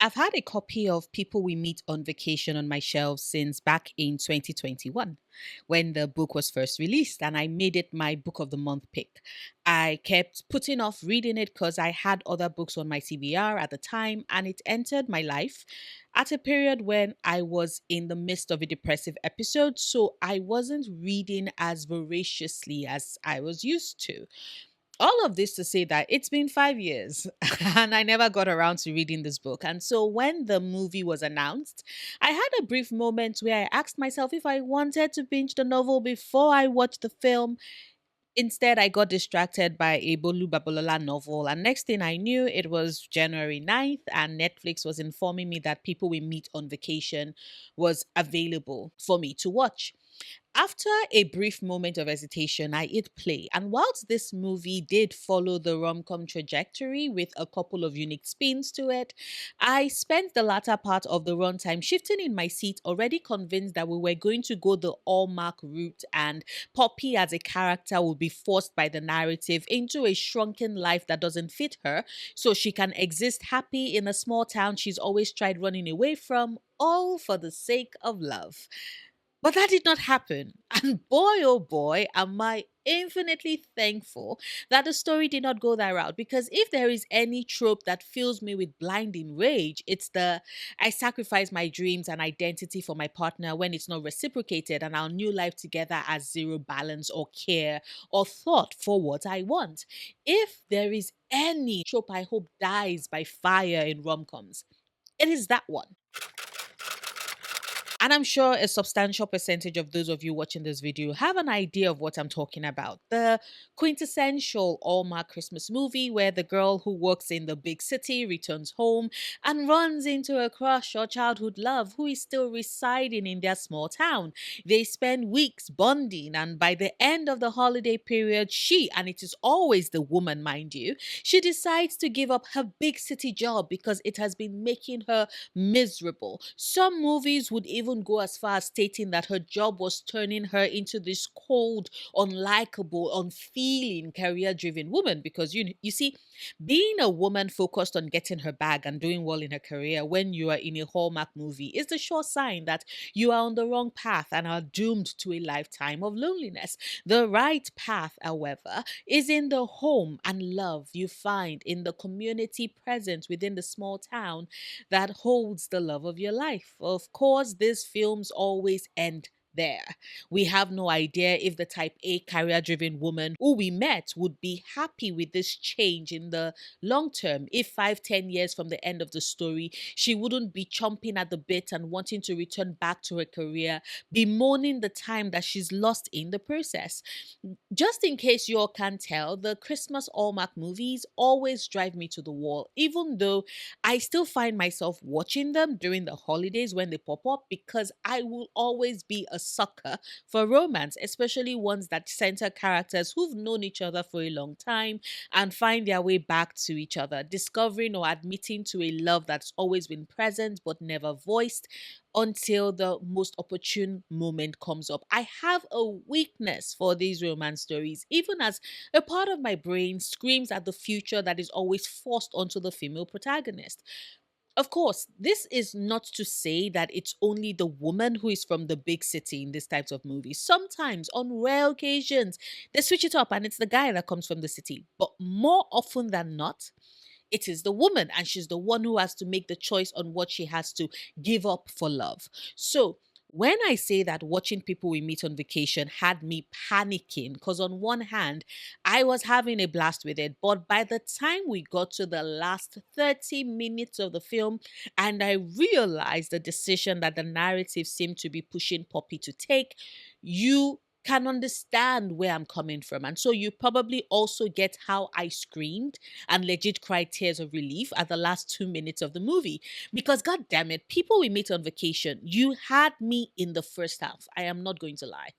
I've had a copy of People We Meet on Vacation on my shelves since back in 2021 when the book was first released, and I made it my book of the month pick. I kept putting off reading it because I had other books on my TBR at the time, and it entered my life at a period when I was in the midst of a depressive episode, so I wasn't reading as voraciously as I was used to. All of this to say that it's been 5 years and I never got around to reading this book. And so when the movie was announced, I had a brief moment where I asked myself if I wanted to binge the novel before I watched the film. Instead, I got distracted by a Bolu Babalola novel. And next thing I knew, it was January 9th, and Netflix was informing me that People We Meet on Vacation was available for me to watch. After a brief moment of hesitation, I hit play. And whilst this movie did follow the rom com trajectory with a couple of unique spins to it, I spent the latter part of the runtime shifting in my seat, already convinced that we were going to go the Allmark route and Poppy as a character would be forced by the narrative into a shrunken life that doesn't fit her so she can exist happy in a small town she's always tried running away from, all for the sake of love. But that did not happen. And boy, oh boy, am I infinitely thankful that the story did not go that route. Because if there is any trope that fills me with blinding rage, it's the I sacrifice my dreams and identity for my partner when it's not reciprocated and our new life together has zero balance or care or thought for what I want. If there is any trope I hope dies by fire in rom coms, it is that one. And I'm sure a substantial percentage of those of you watching this video have an idea of what I'm talking about. The quintessential Hallmark Christmas movie where the girl who works in the big city returns home and runs into a crush or childhood love who is still residing in their small town. They spend weeks bonding, and by the end of the holiday period, and it is always the woman, mind you, she decides to give up her big city job because it has been making her miserable. Some movies would even go as far as stating that her job was turning her into this cold, unlikable, unfeeling, career driven woman. Because you see, being a woman focused on getting her bag and doing well in her career when you are in a Hallmark movie is the sure sign that you are on the wrong path and are doomed to a lifetime of loneliness. The right path, however, is in the home and love you find in the community present within the small town that holds the love of your life. Of course, these films always end there. We have no idea if the type A career driven woman who we met would be happy with this change in the long term. If 5, 10 years from the end of the story, she wouldn't be chomping at the bit and wanting to return back to her career, bemoaning the time that she's lost in the process. Just in case you all can't tell, the Christmas Hallmark movies always drive me to the wall, even though I still find myself watching them during the holidays when they pop up because I will always be a sucker for romance, especially ones that center characters who've known each other for a long time and find their way back to each other, discovering or admitting to a love that's always been present but never voiced until the most opportune moment comes up. I have a weakness for these romance stories, even as a part of my brain screams at the future that is always forced onto the female protagonist. Of course, this is not to say that it's only the woman who is from the big city in these types of movies. Sometimes, on rare occasions, they switch it up and it's the guy that comes from the city. But more often than not, it is the woman, and she's the one who has to make the choice on what she has to give up for love. So, when I say that watching People We Meet on Vacation had me panicking, because on one hand, I was having a blast with it, but by the time we got to the last 30 minutes of the film, and I realized the decision that the narrative seemed to be pushing Poppy to take, you can understand where I'm coming from. And so you probably also get how I screamed and legit cried tears of relief at the last 2 minutes of the movie. Because, god damn it, People We Meet on Vacation, you had me in the first half. I am not going to lie.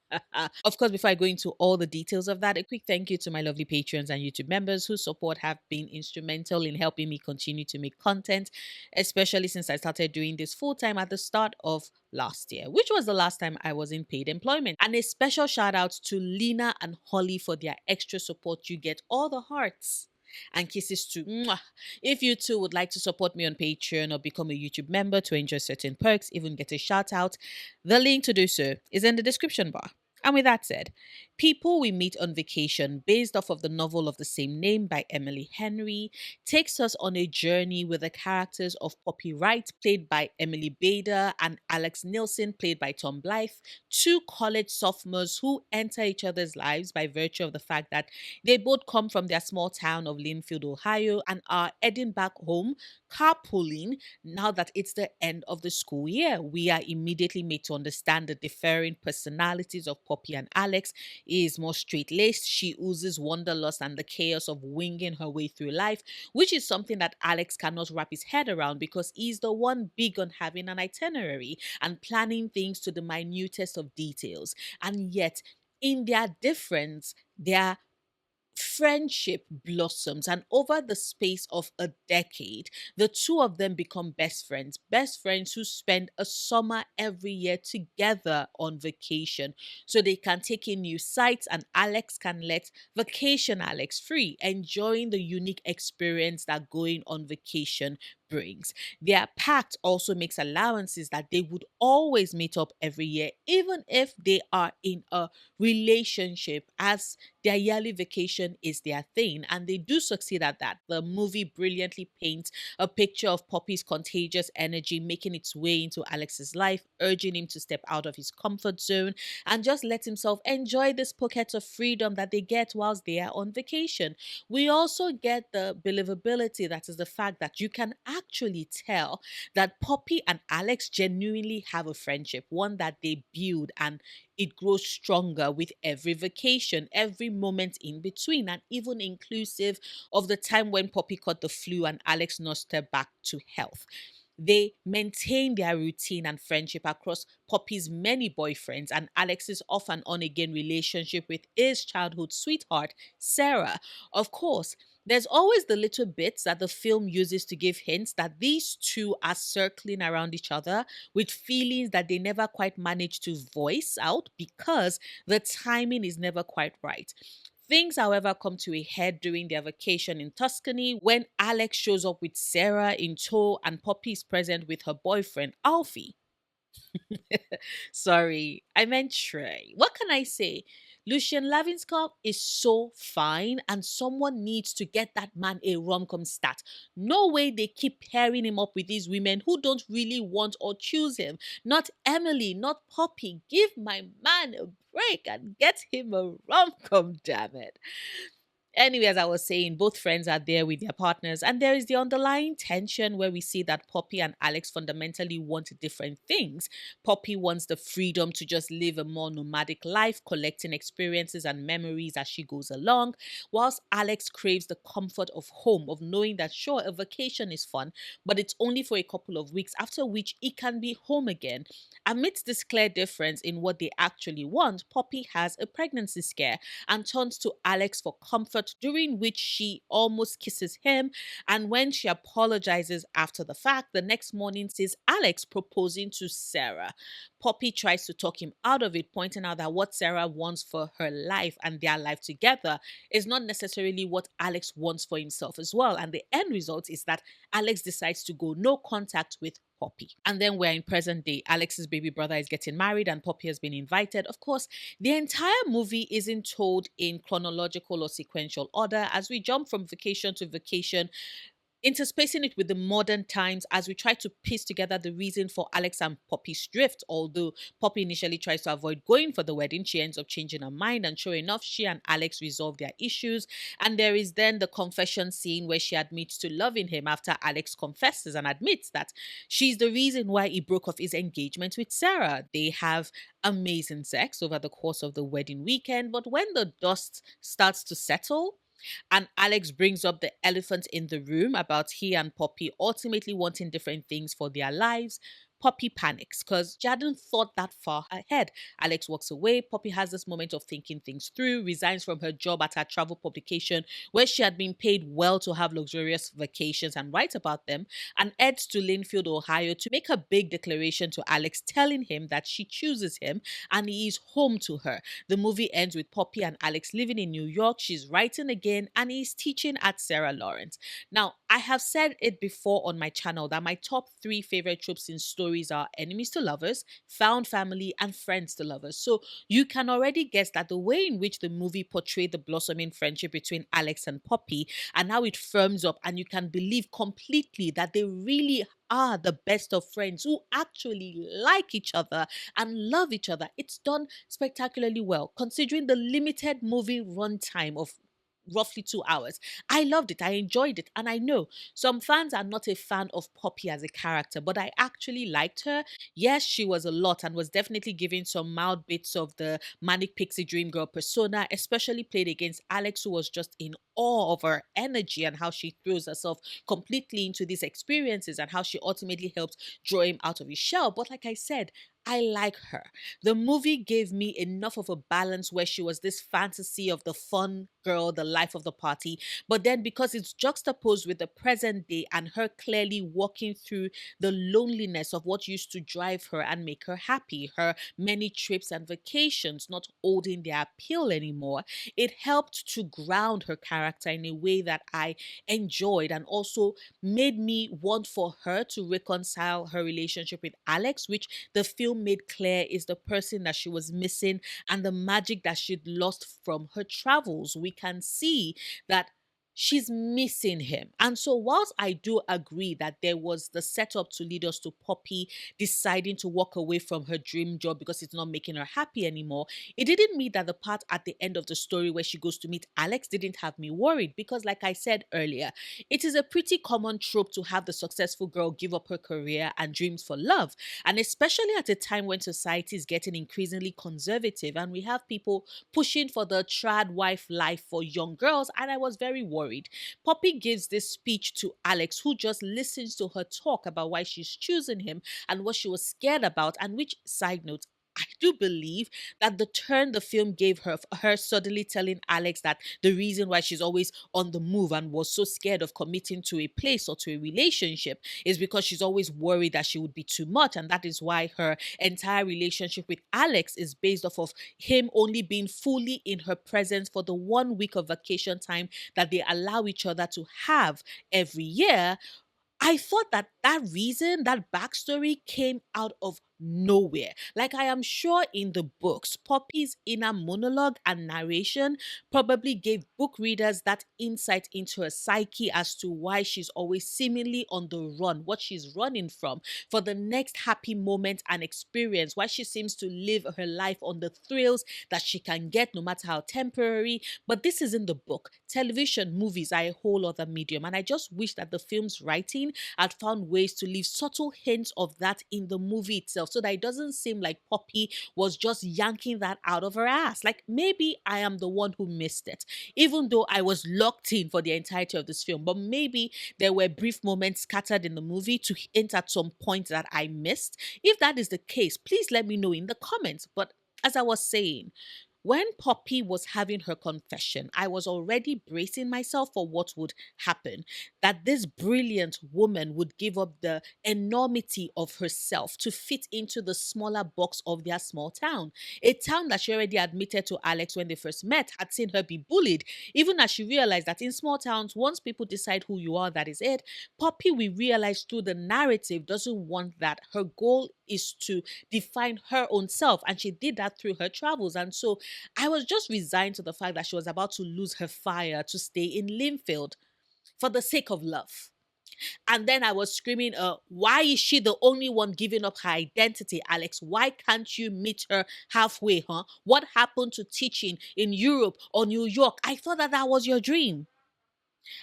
Of course, before I go into all the details of that, a quick thank you to my lovely patrons and YouTube members whose support have been instrumental in helping me continue to make content, especially since I started doing this full time at the start of last year, which was the last time I was in paid employment. And a special shout out to Lena and Holly for their extra support. You get all the hearts And kisses too. Mwah. If you too would like to support me on Patreon or become a YouTube member to enjoy certain perks, even get a shout out, the link to do so is in the description bar. And with that said, People We Meet on Vacation, based off of the novel of the same name by Emily Henry, takes us on a journey with the characters of Poppy Wright, played by Emily Bader, and Alex Nielsen, played by Tom Blythe, two college sophomores who enter each other's lives by virtue of the fact that they both come from their small town of Linfield, Ohio, and are heading back home, carpooling, now that it's the end of the school year. We are immediately made to understand the differing personalities of Poppy and Alex. He is more straight laced. She oozes wanderlust and the chaos of winging her way through life, which is something that Alex cannot wrap his head around because he's the one big on having an itinerary and planning things to the minutest of details. And yet, in their difference, their friendship blossoms, and over the space of a decade the two of them become best friends who spend a summer every year together on vacation so they can take in new sights, and Alex can let vacation Alex free, enjoying the unique experience that going on vacation brings. Their pact also makes allowances that they would always meet up every year even if they are in a relationship, as their yearly vacation is their thing, and they do succeed at that. The movie brilliantly paints a picture of Poppy's contagious energy making its way into Alex's life, urging him to step out of his comfort zone and just let himself enjoy this pocket of freedom that they get whilst they are on vacation. We also get the believability, that is the fact that you can actually tell that Poppy and Alex genuinely have a friendship, one that they build, and it grows stronger with every vacation, every moment in between, and even inclusive of the time when Poppy caught the flu and Alex nursed her back to health. They maintain their routine and friendship across Poppy's many boyfriends and Alex's off and on again relationship with his childhood sweetheart, Sarah. Of course, there's always the little bits that the film uses to give hints that these two are circling around each other with feelings that they never quite manage to voice out because the timing is never quite right. Things, however, come to a head during their vacation in Tuscany when Alex shows up with Sarah in tow and Poppy is present with her boyfriend, Alfie. Sorry, I meant Trey. What can I say? Lucian Lavinscott is so fine, and someone needs to get that man a rom-com stat. No way they keep pairing him up with these women who don't really want or choose him. Not Emily, not Poppy. Give my man a break and get him a rom-com, damn it. Anyway, as I was saying, both friends are there with their partners, and there is the underlying tension where we see that Poppy and Alex fundamentally want different things. Poppy wants the freedom to just live a more nomadic life, collecting experiences and memories as she goes along, whilst Alex craves the comfort of home, of knowing that sure, a vacation is fun, but it's only for a couple of weeks, after which it can be home again. Amidst this clear difference in what they actually want, Poppy has a pregnancy scare and turns to Alex for comfort, during which she almost kisses him. And when she apologizes after the fact, the next morning sees Alex proposing to Sarah. Poppy tries to talk him out of it, pointing out that what Sarah wants for her life and their life together is not necessarily what Alex wants for himself as well. And the end result is that Alex decides to go no contact with Poppy. And then we're in present day. Alex's baby brother is getting married and Poppy has been invited. Of course, the entire movie isn't told in chronological or sequential order as we jump from vacation to vacation, interspacing it with the modern times as we try to piece together the reason for Alex and Poppy's drift. Although Poppy initially tries to avoid going for the wedding, she ends up changing her mind, and sure enough, she and Alex resolve their issues. And there is then the confession scene where she admits to loving him after Alex confesses and admits that she's the reason why he broke off his engagement with Sarah. They have amazing sex over the course of the wedding weekend, but when the dust starts to settle, and Alex brings up the elephant in the room about he and Poppy ultimately wanting different things for their lives, Poppy panics because she hadn't thought that far ahead. Alex walks away. Poppy has this moment of thinking things through, resigns from her job at her travel publication where she had been paid well to have luxurious vacations and write about them, and heads to Linfield, Ohio to make a big declaration to Alex, telling him that she chooses him and he is home to her. The movie ends with Poppy and Alex living in New York. She's writing again and he's teaching at Sarah Lawrence. Now, I have said it before on my channel that my top three favorite tropes in stories are enemies to lovers, found family, and friends to lovers. So you can already guess that the way in which the movie portrayed the blossoming friendship between Alex and Poppy and how it firms up, and you can believe completely that they really are the best of friends who actually like each other and love each other. It's done spectacularly well, considering the limited movie runtime of roughly 2 hours. I loved it. I enjoyed it. And I know some fans are not a fan of Poppy as a character, but I actually liked her. Yes, she was a lot and was definitely giving some mild bits of the manic pixie dream girl persona, especially played against Alex, who was just in awe of her energy and how she throws herself completely into these experiences and how she ultimately helps draw him out of his shell. But like I said, I like her. The movie gave me enough of a balance where she was this fantasy of the fun girl, the life of the party, but then because it's juxtaposed with the present day and her clearly walking through the loneliness of what used to drive her and make her happy, her many trips and vacations not holding their appeal anymore, it helped to ground her character in a way that I enjoyed and also made me want for her to reconcile her relationship with Alex, which the film made clear is the person that she was missing and the magic that she'd lost from her travels. We can see that she's missing him. And so, whilst I do agree that there was the setup to lead us to Poppy deciding to walk away from her dream job because it's not making her happy anymore, it didn't mean that the part at the end of the story where she goes to meet Alex didn't have me worried. Because, like I said earlier, it is a pretty common trope to have the successful girl give up her career and dreams for love. And especially at a time when society is getting increasingly conservative and we have people pushing for the trad wife life for young girls. And I was very worried. Poppy gives this speech to Alex, who just listens to her talk about why she's choosing him and what she was scared about. And which, side note, I do believe that the turn the film gave her suddenly telling Alex that the reason why she's always on the move and was so scared of committing to a place or to a relationship is because she's always worried that she would be too much. And that is why her entire relationship with Alex is based off of him only being fully in her presence for the 1 week of vacation time that they allow each other to have every year. I thought that that reason, that backstory came out of nowhere. Like I am sure in the books, Poppy's inner monologue and narration probably gave book readers that insight into her psyche as to why she's always seemingly on the run, what she's running from, for the next happy moment and experience, why she seems to live her life on the thrills that she can get, no matter how temporary. But this is in the book. Television, movies are a whole other medium, and I just wish that the film's writing had found ways to leave subtle hints of that in the movie itself so that it doesn't seem like Poppy was just yanking that out of her ass. Like maybe I am the one who missed it, even though I was locked in for the entirety of this film. But maybe there were brief moments scattered in the movie to hint at some points that I missed. If that is the case, please let me know in the comments. But as I was saying, when Poppy was having her confession, I was already bracing myself for what would happen. That this brilliant woman would give up the enormity of herself to fit into the smaller box of their small town. A town that she already admitted to Alex when they first met had seen her be bullied, even as she realized that in small towns, once people decide who you are, that is it. Poppy, we realize through the narrative, doesn't want that. Her goal is to define her own self, and she did that through her travels. And so I was just resigned to the fact that she was about to lose her fire to stay in Linfield for the sake of love. And then I was screaming, why is she the only one giving up her identity, Alex? Why can't you meet her halfway, huh? What happened to teaching in Europe or New York? I thought that that was your dream.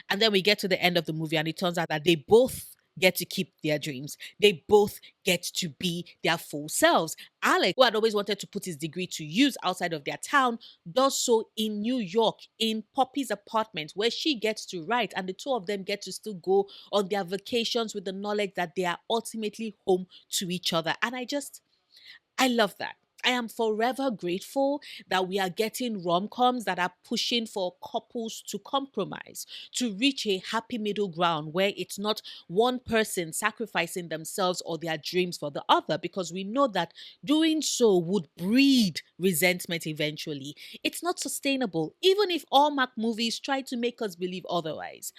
And then we get to the end of the movie and it turns out that they both get to keep their dreams. They both get to be their full selves. Alex, who had always wanted to put his degree to use outside of their town, does so in New York, in Poppy's apartment, where she gets to write, and the two of them get to still go on their vacations with the knowledge that they are ultimately home to each other. And I love that. I am forever grateful that we are getting rom coms that are pushing for couples to compromise, to reach a happy middle ground where it's not one person sacrificing themselves or their dreams for the other, because we know that doing so would breed resentment eventually. It's not sustainable, even if all Mac movies try to make us believe otherwise.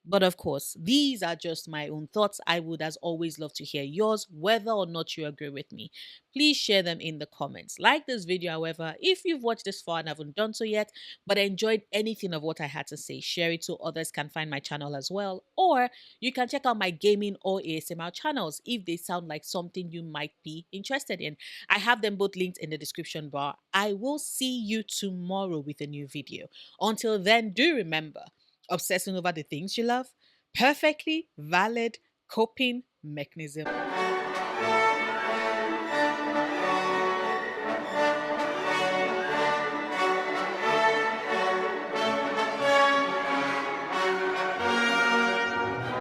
But of course, these are just my own thoughts. I would, as always, love to hear yours, whether or not you agree with me. Please share them in the comments. Like this video, however, if you've watched this far and haven't done so yet, but enjoyed anything of what I had to say, share it so others can find my channel as well. Or you can check out my gaming or ASMR channels if they sound like something you might be interested in. I have them both linked in the description bar. I will see you tomorrow with a new video. Until then, do remember, obsessing over the things you love, perfectly valid coping mechanism.